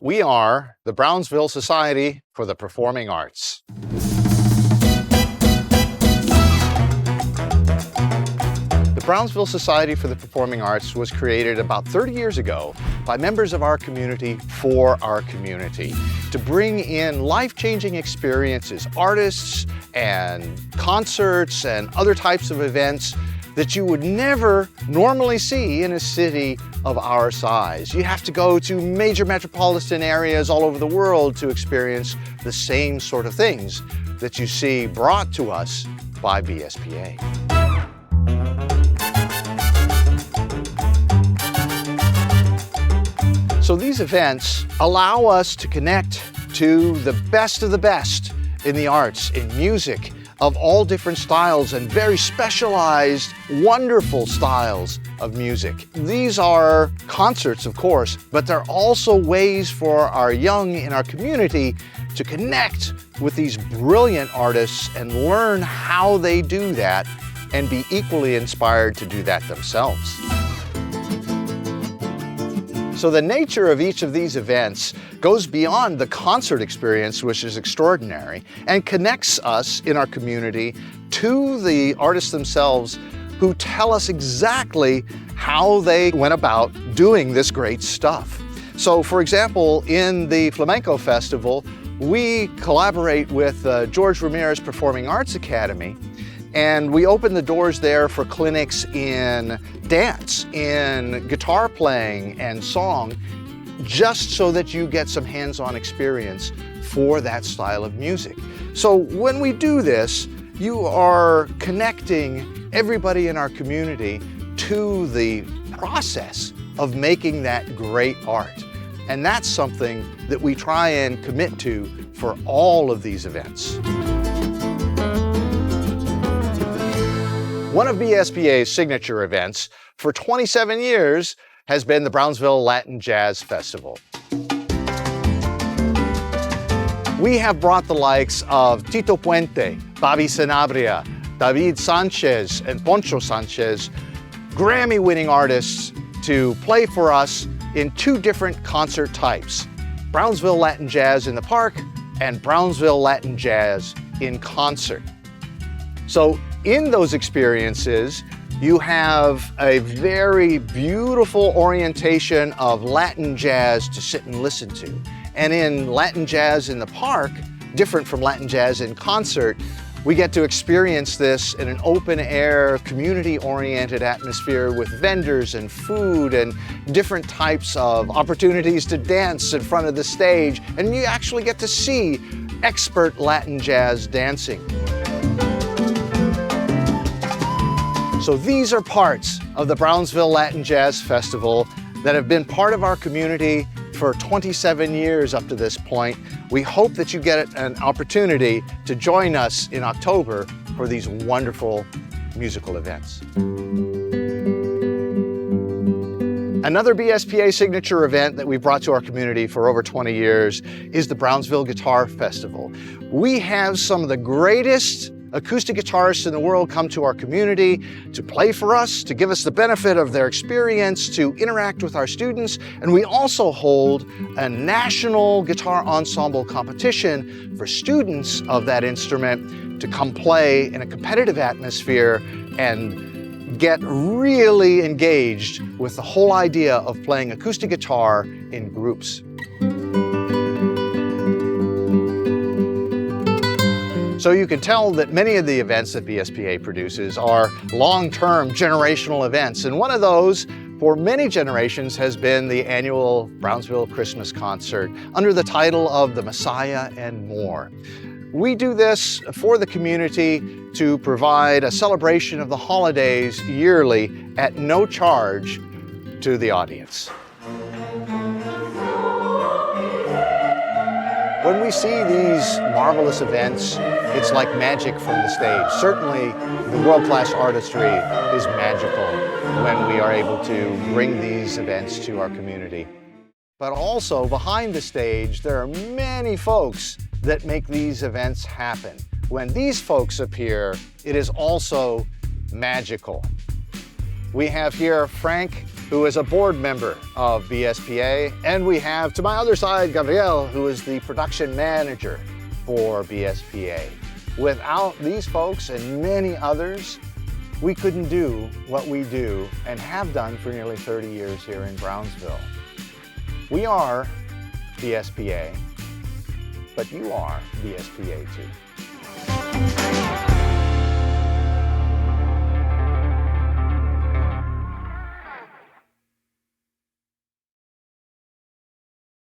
We are the Brownsville Society for the Performing Arts. The Brownsville Society for the Performing Arts was created about 30 years ago by members of our community for our community to bring in life-changing experiences, artists and concerts and other types of events that you would never normally see in a city of our size. You have to go to major metropolitan areas all over the world to experience the same sort of things that you see brought to us by BSPA. So these events allow us to connect to the best of the best in the arts, in music, of all different styles and very specialized, wonderful styles of music. These are concerts, of course, but they're also ways for our young in our community to connect with these brilliant artists and learn how they do that and be equally inspired to do that themselves. So the nature of each of these events goes beyond the concert experience, which is extraordinary, and connects us in our community to the artists themselves who tell us exactly how they went about doing this great stuff. So for example, in the Flamenco Festival, we collaborate with George Ramirez Performing Arts Academy, and we open the doors there for clinics in dance, in guitar playing and song, just so that you get some hands-on experience for that style of music. So when we do this, you are connecting everybody in our community to the process of making that great art. And that's something that we try and commit to for all of these events. One of BSPA's signature events for 27 years has been the Brownsville Latin Jazz Festival. We have brought the likes of Tito Puente, Bobby Sanabria, David Sanchez, and Poncho Sanchez, Grammy-winning artists, to play for us in two different concert types: Brownsville Latin Jazz in the Park and Brownsville Latin Jazz in concert. So in those experiences, you have a very beautiful orientation of Latin jazz to sit and listen to. And in Latin Jazz in the Park, different from Latin Jazz in concert, we get to experience this in an open-air, community-oriented atmosphere with vendors and food and different types of opportunities to dance in front of the stage. And you actually get to see expert Latin jazz dancing. So these are parts of the Brownsville Latin Jazz Festival that have been part of our community for 27 years up to this point. We hope that you get an opportunity to join us in October for these wonderful musical events. Another BSPA signature event that we brought to our community for over 20 years is the Brownsville Guitar Festival. We have some of the greatest acoustic guitarists in the world come to our community to play for us, to give us the benefit of their experience, to interact with our students. And we also hold a national guitar ensemble competition for students of that instrument to come play in a competitive atmosphere and get really engaged with the whole idea of playing acoustic guitar in groups. So you can tell that many of the events that BSPA produces are long-term generational events. And one of those for many generations has been the annual Brownsville Christmas Concert under the title of The Messiah and More. We do this for the community to provide a celebration of the holidays yearly at no charge to the audience. When we see these marvelous events, it's like magic from the stage. Certainly, the world-class artistry is magical when we are able to bring these events to our community. But also, behind the stage, there are many folks that make these events happen. When these folks appear, it is also magical. We have here Frank who is a board member of BSPA. And we have to my other side, Gabriel, who is the production manager for BSPA. Without these folks and many others, we couldn't do what we do and have done for nearly 30 years here in Brownsville. We are BSPA, but you are BSPA too.